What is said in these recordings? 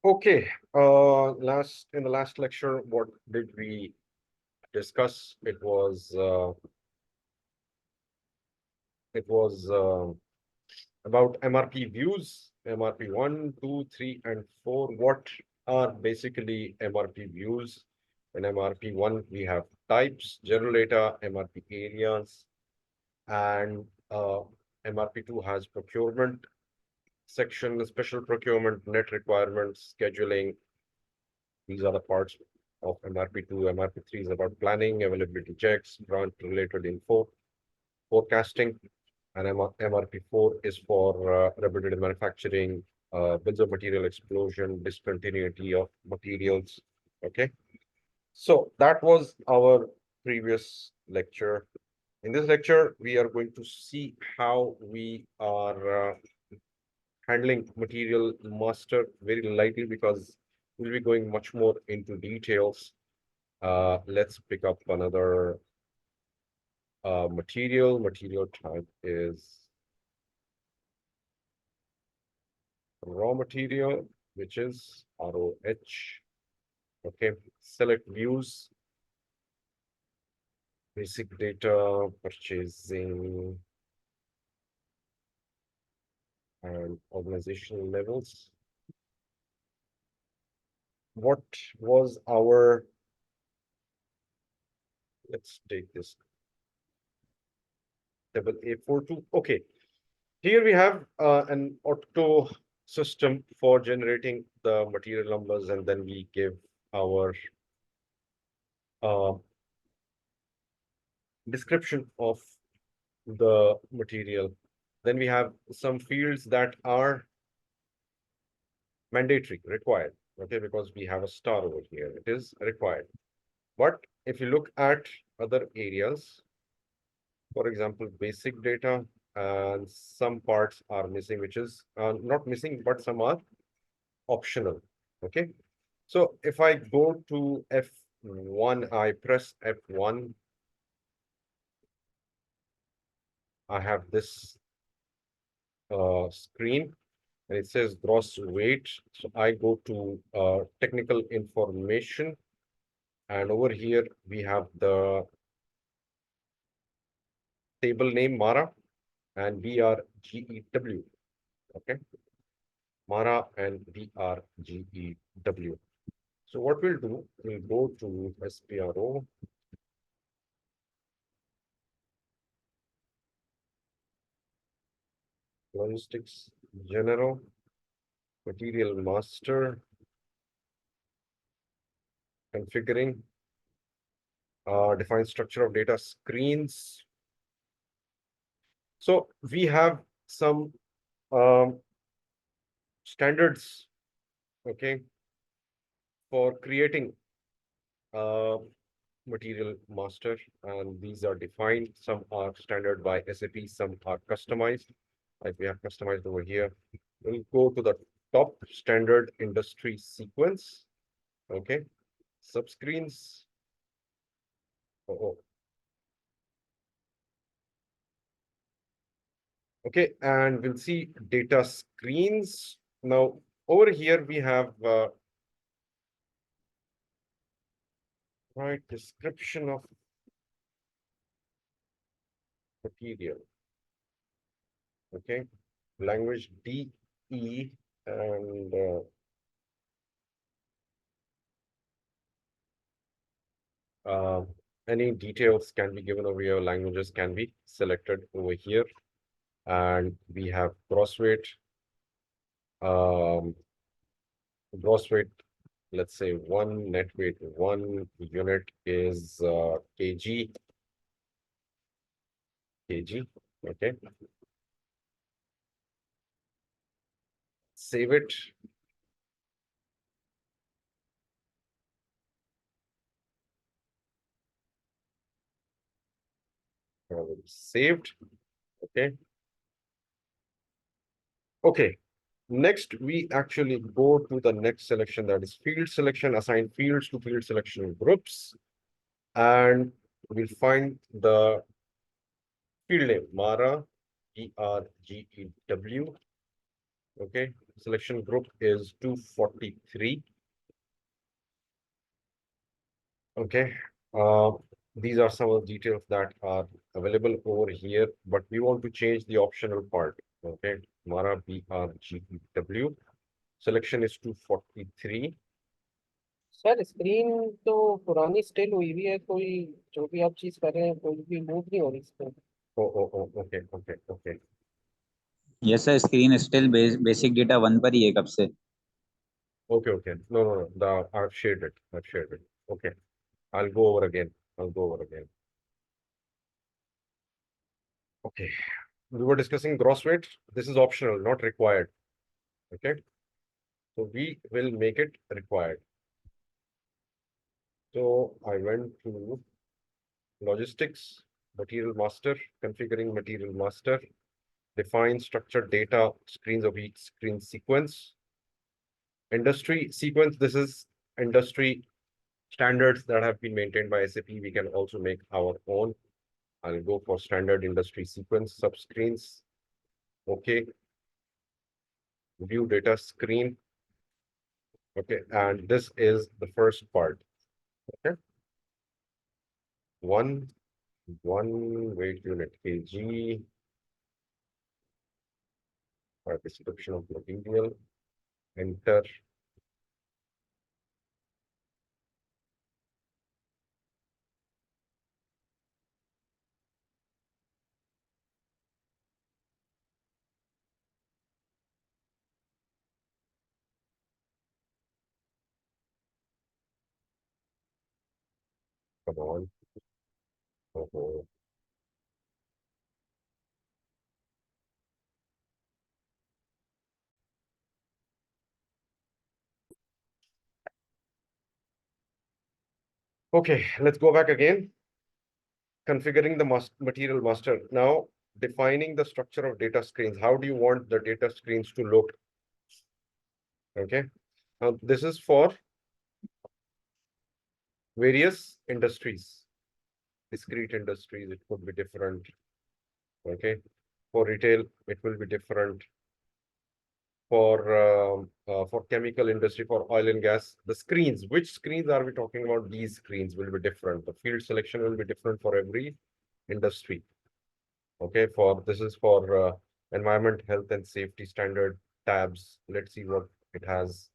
Okay, in the last lecture, what did we discuss? It was about MRP views, MRP 1, 2, 3, and 4. What are basically MRP views? In MRP 1, we have types, general data, MRP areas, and MRP 2 has procurement section, special procurement, net requirements, scheduling. These are the parts of MRP2. MRP3 is about planning, availability checks, grant-related info, forecasting, and MRP4 is for repetitive manufacturing, bills of material explosion, discontinuity of materials. Okay, so that was our previous lecture. In this lecture, we are going to see how we are handling material master very lightly because we'll be going much more into details. Let's pick up another material. Material type is raw material, which is ROH. Okay, select views, basic data, purchasing, and organizational levels. What was our, let's take this table A42. Okay, here we have an auto system for generating the material numbers, and then we give our description of the material. Then we have some fields that are mandatory, required, okay, because we have a star over here. It is required. But if you look at other areas, for example, basic data, and some parts are missing, which is not missing, but some are optional. Okay. So if I go to F1, I press F1, I have this screen and it says gross weight. So I go to technical information, and over here we have the table name Mara and BRGEW. Okay, Mara and BRGEW. So what we'll do, we'll go to SPRO. Logistics General, Material Master, configuring, define structure of data screens. So we have some standards, okay, for creating material master, and these are defined. Some are standard by SAP, some are customized. Like we have customized over here. We'll go to the top standard industry sequence. Okay, subscreens. Oh. Okay, and we'll see data screens. Now, over here we have right description of material. Okay, language DE, and any details can be given over here. Languages can be selected over here, and we have gross weight. Gross weight, let's say 1, net weight 1, unit is kg. Okay. Save it. Saved. Okay. Okay. Next, we actually go to the next selection, that is field selection, assign fields to field selection groups, and we'll find the field name, Mara, ERGEW, Okay, selection group is 243. Okay, uh, these are some of the details that are available over here, but we want to change the optional part. Okay, Mara BRGEW selection is 243. Sir screen तो पुरानी still हुई हुई है, कोई जो भी आप चीज कर रहे हैं कोई भी मूव नहीं हो रही इस पे। Oh, okay, okay, okay. Yes sir, screen still basic data 1 पर ही है कब से। Okay, okay. No. I've shared it. I've shared it. Okay. I'll go over again. I'll go over again. Okay. We were discussing gross weight. This is optional, not required. Okay. So we will make it required. So I went to logistics, material master, configuring material master, define structured data screens of each screen sequence. Industry sequence, this is industry standards that have been maintained by SAP. We can also make our own. I'll go for standard industry sequence subscreens. Okay. View data screen. Okay. And this is the first part. Okay. One weight unit kg by description of material. Enter. Come on. Oh. Okay, let's go back again. Configuring the material master. Now, defining the structure of data screens. How do you want the data screens to look? Okay. Now, this is for various industries. Discrete industries, it could be different. Okay. For retail, it will be different. For chemical industry, for oil and gas, the screens, which screens are we talking about? These screens will be different. The field selection will be different for every industry. Okay, this is for environment, health and safety standard tabs. Let's see what it has.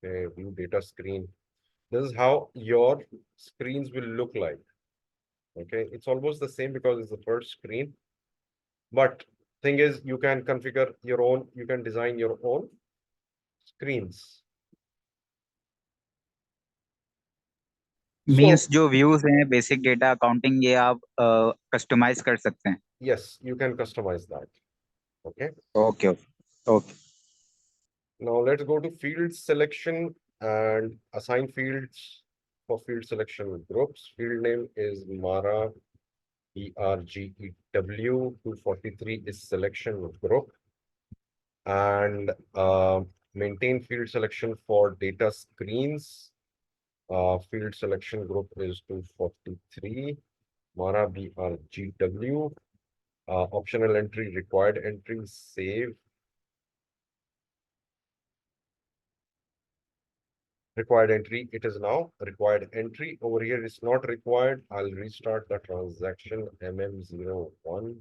Okay, view data screen. This is how your screens will look like. Okay, it's almost the same because it's the first screen. But thing is, you can configure your own, you can design your own screens. Means So, जो views हैं basic data accounting ये आप customise कर सकते हैं। yes, you can customize that. Okay. Okay okay. Now let's go to field selection and assign fields for field selection groups. Field name is Mara BRGEW 243 is selection group, and maintain field selection for data screens. Field selection group is 243. Mara BRGW. Optional entry, required entry, save. Required entry, it is now required entry. Over here is not required. I'll restart the transaction MM01.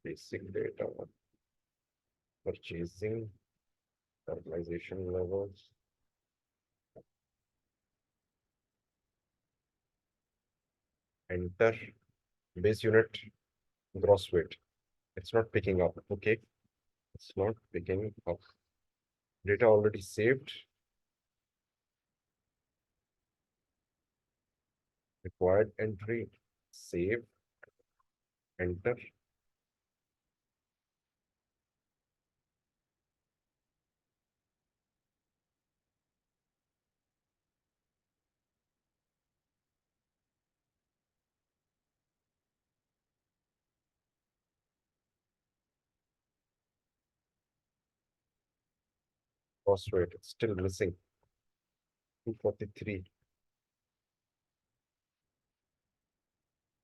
Basic data, purchasing, organization levels. Enter base unit, gross weight. It's not picking up. Okay, it's not picking up. Data already saved. Required entry, save, enter. Gross weight, it's still missing. 243.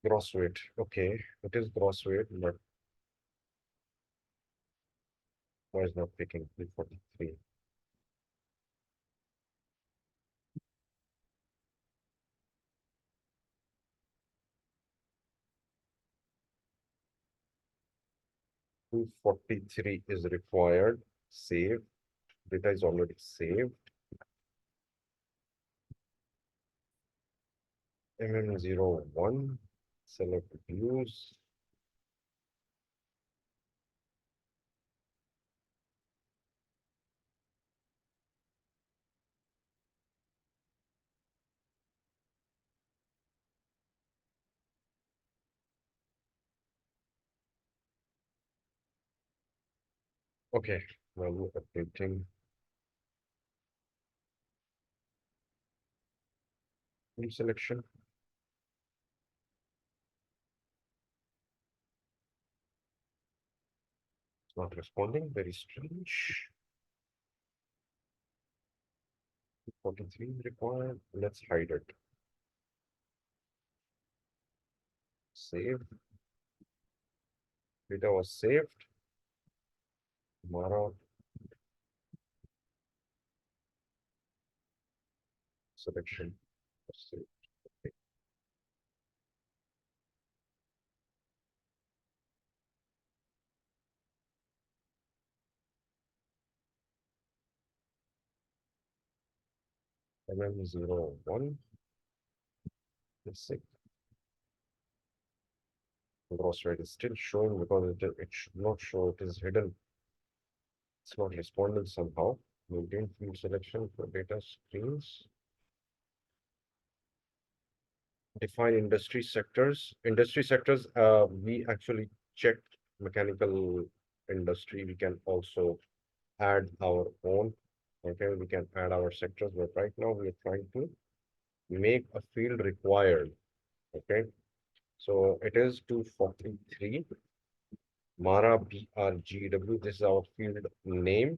Gross weight. Okay, it is gross weight, but why is not picking 343? Two 43 is required. Save. Data is already saved. MM01. Select views. Okay, value updating. Field selection. It's not responding. Very strange. 43 is required. Let's hide it. Save. Data was saved. Mara selection was saved. Okay. MM01. Let's see. Gross rate is still showing because it should not show. It is hidden. It's not responding somehow. Maintain field selection for data screens. Define industry sectors. Industry sectors, we actually checked mechanical industry. We can also add our own. Okay, we can add our sectors, but right now we are trying to make a field required. Okay, so it is 243. Mara BRGW. This is our field name,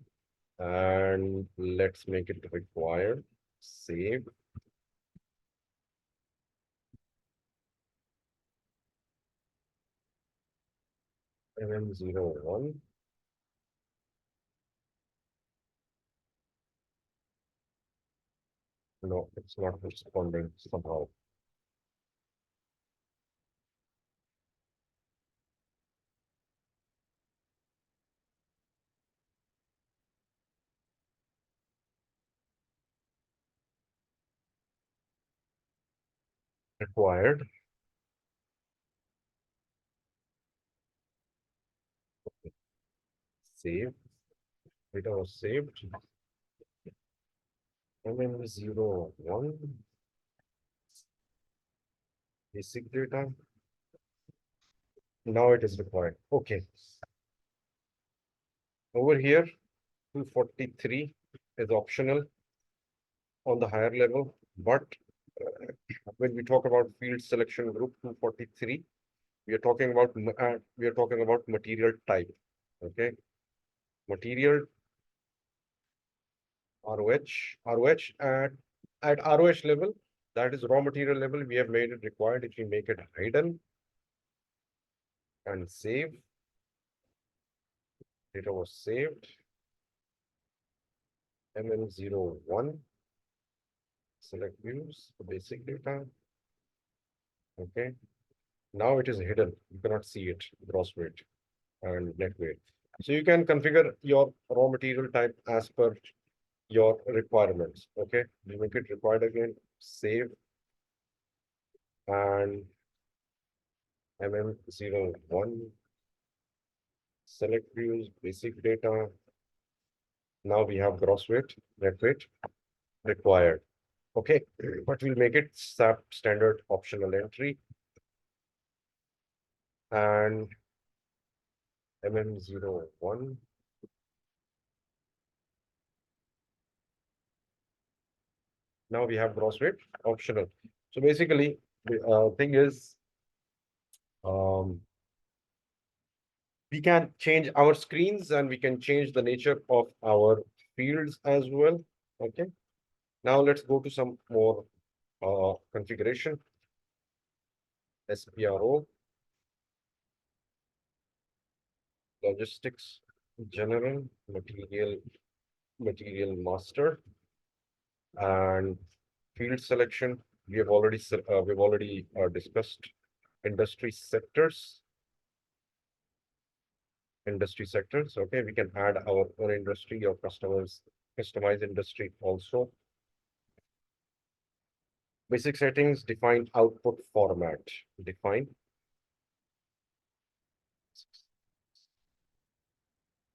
and let's make it required. Save. MM01. No, it's not responding somehow. Required. Save. Data was saved. MM01. Basic data. Now it is required. Okay. Over here, 243 is optional on the higher level, but when we talk about field selection group 243, we are talking about material type. Okay, material ROH at ROH level, that is raw material level. We have made it required. If we make it hidden and save, data was saved. MM01. Select views, the basic data. Okay. Now it is hidden. You cannot see it, gross weight and net weight. So you can configure your raw material type as per your requirements. Okay. You make it required again, save, and MM01. Select views, basic data. Now we have gross weight, net weight required. Okay, but we'll make it SAP standard optional entry. And MM01. Now we have gross weight optional. So basically, the thing is, we can change our screens and we can change the nature of our fields as well. Okay. Now let's go to some more configuration. SPRO, logistics, general, material master, and field selection. We've already discussed industry sectors. Okay, we can add our own industry or customers customize industry also. Basic settings, define output format. Define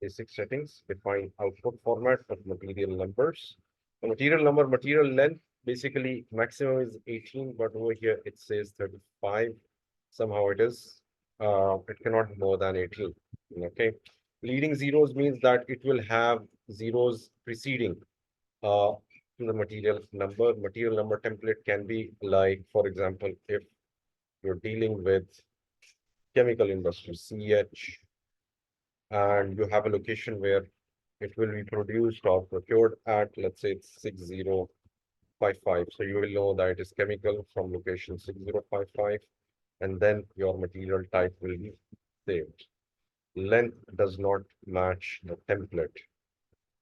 basic settings, define output format of material numbers. The material number, material length, basically maximum is 18, but over here it says 35. Somehow it is, it cannot be more than 18. Okay. Leading zeros means that it will have zeros preceding the material number. Material number template can be like, for example, if you're dealing with chemical industry, CH, and you have a location where it will be produced or procured at, let's say it's 6055. So you will know that it is chemical from location 6055, and then your material type will be saved. Length does not match the template.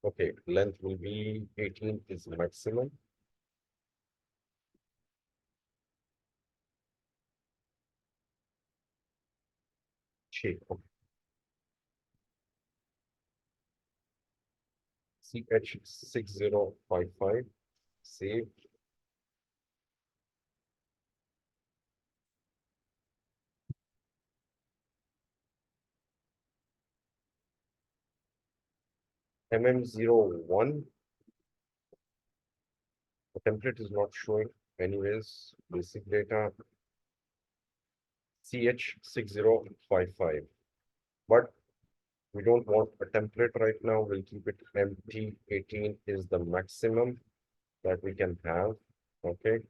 Okay, length will be 18 is maximum. Shape. Okay. CH6055, save. MM01, the template is not showing anyways. Basic data, CH6055, but we don't want a template right now. We'll keep it empty. 18 is the maximum that we can have. Okay.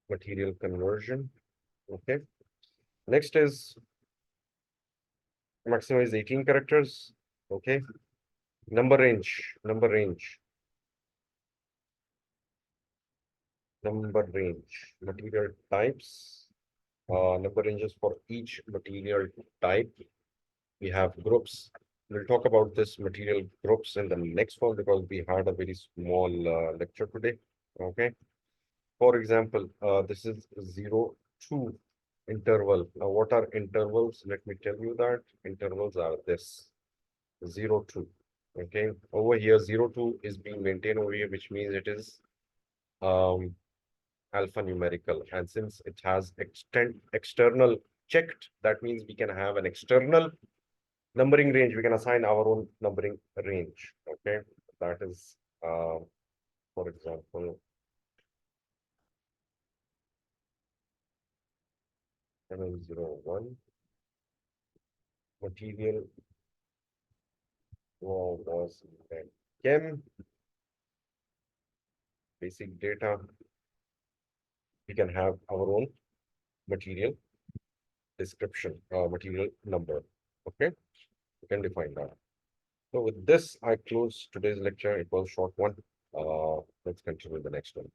Material conversion. Okay. Next is maximum is 18 characters. Okay. Number range. Number range. Material types. Number ranges for each material type. We have groups. We'll talk about this material groups in the next one because we had a very small lecture today. Okay. For example, this is 0, 2 interval. Now, what are intervals? Let me tell you that intervals are this 0, 2. Okay. Over here, 0, 2 is being maintained over here, which means it is alphanumerical. And since it has external checked, that means we can have an external numbering range. We can assign our own numbering range. Okay. That is, for example, MM01 material was chem basic data. We can have our own material description, material number. Okay, you can define that. So with this, I close today's lecture. It was a short one. Let's continue with the next one.